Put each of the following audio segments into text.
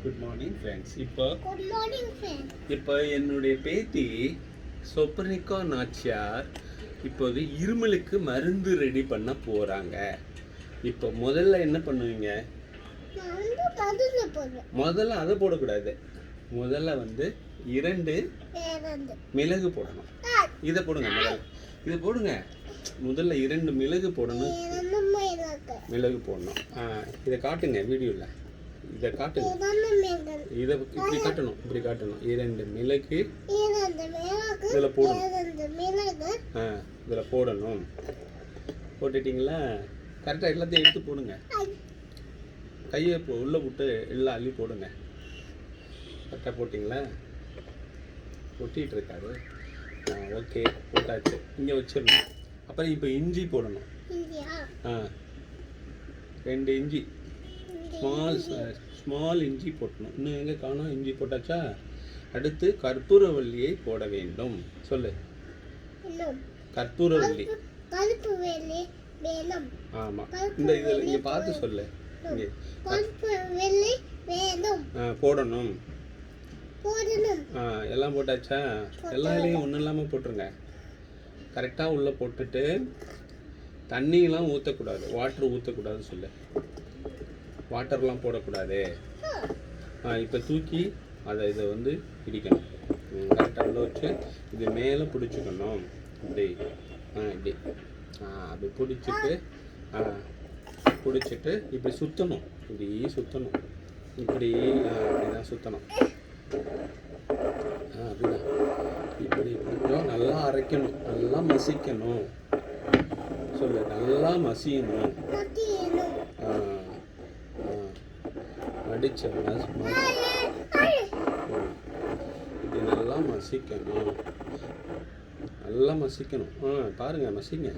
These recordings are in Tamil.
Good morning friends. இப்போ என்னுடைய பேத்தி சொப்ரனிகா நாச்சியார் இப்போது இருமலுக்கு மருந்து ரெடி பண்ண போகிறாங்க. இப்போ முதல்ல என்ன பண்ணுவீங்க? முதல்ல அதை போடக்கூடாது. முதல்ல 2 மிளகு போடணும். இதை போடுங்க, இதை போடுங்க. முதல்ல 2 மிளகு போடணும். மிளகு போடணும். இதை காட்டுங்க வீடியோவில். இதை காட்டுங்க. இதை இப்படி காட்டணும், இப்படி காட்டணும். 2 மிளகு இதில் போடணும். இதில் போடணும். போட்டுட்டிங்களா? கரெக்டாக எல்லாத்தையும் எடுத்து போடுங்க. கையை உள்ளே விட்டு எல்லாம் அள்ளி போடுங்க. கரெக்டாக போட்டிங்களா? ஒட்டிகிட்டு இருக்காது. ஓகே, போட்டாச்சு. இங்கே வச்சிடணும். அப்புறம் இப்போ இஞ்சி போடணும். 2 இஞ்சி, ஸ்மால் இஞ்சி போட்டணும். இன்னும் எங்கே காணோம்? இஞ்சி போட்டாச்சா? அடுத்து கற்பூரவல்லியை போட வேண்டும். சொல்லு. கற்பூரவல்லி. ஆமாம், இந்த இதில் இங்கே பார்த்து சொல்லு. இங்கே போடணும். எல்லாம் போட்டாச்சா? எல்லாரையும் ஒன்றும் இல்லாமல் போட்டுருங்க. கரெக்டாக உள்ளே போட்டுட்டு தண்ணியெலாம் ஊற்றக்கூடாது, வாட்டர் ஊற்றக்கூடாது சொல்லு. வாட்டர்லாம் போடக்கூடாது. இப்போ தூக்கி அதை இதை பிடிக்கணும். கரெக்டாக உள்ள வச்சு இது மேலே பிடிச்சிக்கணும். இப்படி இப்படி அப்படி பிடிச்சிட்டு இப்படி சுற்றணும். இப்படி சுற்றணும். இப்படி அப்படிதான் சுற்றணும். அப்படிதான். இப்படி கொஞ்சம் நல்லா அரைக்கணும், நல்லா மசிக்கணும். சொல்லு, நல்லா மசியணும். அடிச்ச இப்படி நல்லா மசிக்கணும். நல்லா மசிக்கணும். பாருங்க, மசிங்க.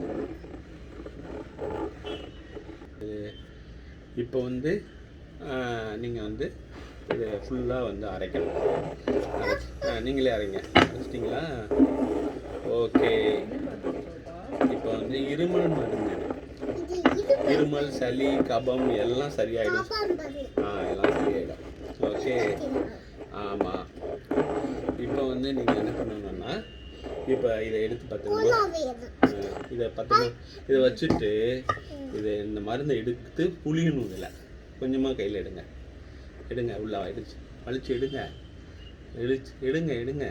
இப்போ நீங்கள் இது ஃபுல்லாக அரைக்கணும். நீங்களே அரைங்க. அரைச்சிட்டிங்களா? ஓகே. இப்போ இருமல் மருந்து, இருமல், சளி, கபம் எல்லாம் சரியாயிடும். எல்லாம் சரியாயிடும். ஓகே. ஆமாம். இப்போ நீங்கள் என்ன பண்ணணும்னா, இப்போ இதை எடுத்து இதை வச்சுட்டு இந்த மருந்தை எடுத்து புளியணும். இதில் கொஞ்சமாக கையில் எடுங்க. உள்ள வலிச்சு எடுங்க. எடுங்க.